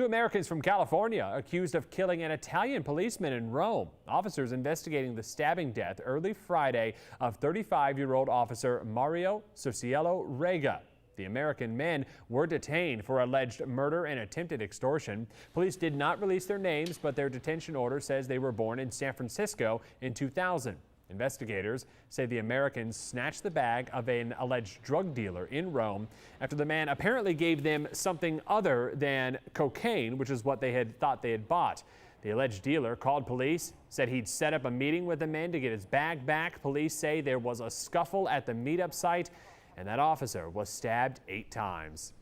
Two Americans from California accused of killing an Italian policeman in Rome. Officers investigating the stabbing death early Friday of 35-year-old officer Mario Cerciello Rega. The American men were detained for alleged murder and attempted extortion. Police did not release their names, but their detention order says they were born in San Francisco in 2000. Investigators say the Americans snatched the bag of an alleged drug dealer in Rome after the man apparently gave them something other than cocaine, which is what they had thought they had bought. The alleged dealer called police, said he'd set up a meeting with the men to get his bag back. Police say there was a scuffle at the meetup site and that officer was stabbed 8 times.